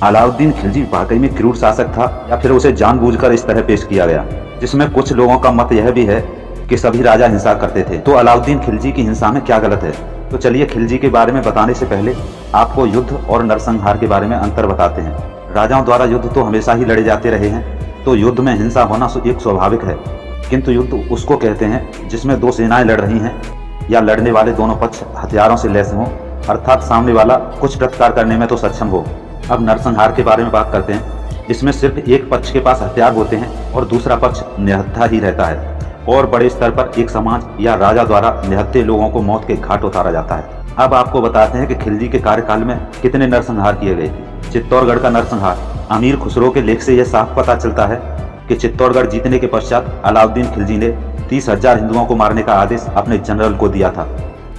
अलाउद्दीन खिलजी वाकई में क्रूर शासक था या फिर उसे जानबूझकर इस तरह पेश किया गया, जिसमें कुछ लोगों का मत यह भी है कि सभी राजा हिंसा करते थे। तो अलाउद्दीन खिलजी की हिंसा में क्या गलत है? तो चलिए खिलजी के बारे में बताने से पहले आपको युद्ध और नरसंहार के बारे में अंतर बताते हैं। राजाओं द्वारा युद्ध तो हमेशा ही लड़े जाते रहे हैं, तो युद्ध में हिंसा होना एक स्वाभाविक है। किंतु युद्ध उसको कहते हैं जिसमें दो सेनाएं लड़ रही हैं या लड़ने वाले दोनों पक्ष हथियारों से लैस हों, अर्थात सामने वाला कुछ प्रत्यार करने में तो सक्षम हो। अब नरसंहार के बारे में बात करते हैं, जिसमें सिर्फ एक पक्ष के पास हथियार होते हैं और दूसरा पक्ष निहत्था ही रहता है और बड़े स्तर पर एक समाज या राजा द्वारा निहत्थे लोगों को मौत के घाट उतारा जाता है। अब आपको बताते हैं कि खिलजी के कार्यकाल में कितने नरसंहार किए गए। चित्तौड़गढ़ का नरसंहार। अमीर खुसरो के लेख से यह साफ पता चलता है कि चित्तौड़गढ़ जीतने के पश्चात अलाउद्दीन खिलजी ने 30,000 हिंदुओं को मारने का आदेश अपने जनरल को दिया था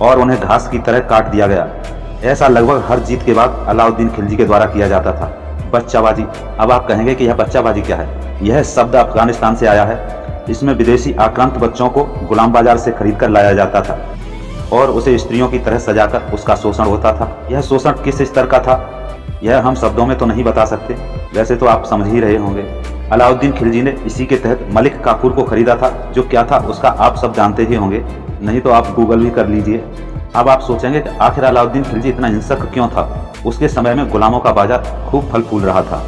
और उन्हें घास की तरह काट दिया गया। ऐसा लगभग हर जीत के बाद अलाउद्दीन खिलजी के द्वारा किया जाता था। बच्चाबाजी। अब आप कहेंगे कि यह बच्चाबाजी क्या है? यह शब्द अफगानिस्तान से आया है। इसमें विदेशी आक्रांत बच्चों को गुलाम बाजार से खरीद कर लाया जाता था और उसे स्त्रियों की तरह सजाकर उसका शोषण होता था। यह शोषण किस स्तर का था यह हम शब्दों में तो नहीं बता सकते, वैसे तो आप समझ ही रहे होंगे। अलाउद्दीन खिलजी ने इसी के तहत मलिक काफूर को खरीदा था, जो क्या था उसका आप सब जानते ही होंगे, नहीं तो आप गूगल भी कर लीजिए। अब आप सोचेंगे कि आखिर अलाउद्दीन खिलजी इतना हिंसक क्यों था? उसके समय में गुलामों का बाजार खूब फल फूल रहा था।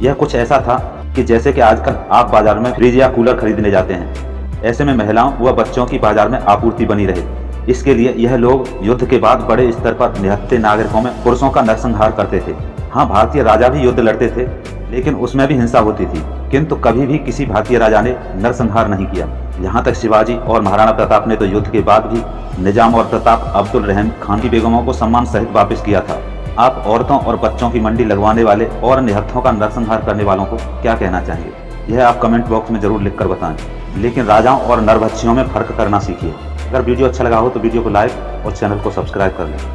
यह कुछ ऐसा था कि जैसे कि आजकल आप बाजार में फ्रिज या कूलर खरीदने जाते हैं, ऐसे में महिलाओं व बच्चों की बाजार में आपूर्ति बनी रहे। इसके लिए यह लोग युद्ध के बाद बड़े स्तर पर निहत्थे नागरिकों में पुरुषों का नरसंहार करते थे। हाँ, भारतीय राजा भी युद्ध लड़ते थे, लेकिन उसमें भी हिंसा होती थी, किंतु कभी भी किसी भारतीय राजा ने नरसंहार नहीं किया। यहाँ तक शिवाजी और महाराणा प्रताप ने तो युद्ध के बाद भी निजाम और प्रताप अब्दुल रहम खान की बेगमों को सम्मान सहित वापस किया था। आप औरतों और बच्चों की मंडी लगवाने वाले और निहत्थों का नरसंहार करने वालों को क्या कहना चाहेंगे? यह आप कमेंट बॉक्स में जरूर लिखकर बताएं। लेकिन राजाओं और नरभक्षियों में फर्क करना सीखिए। अगर वीडियो अच्छा लगा हो तो वीडियो को लाइक और चैनल को सब्सक्राइब कर लें।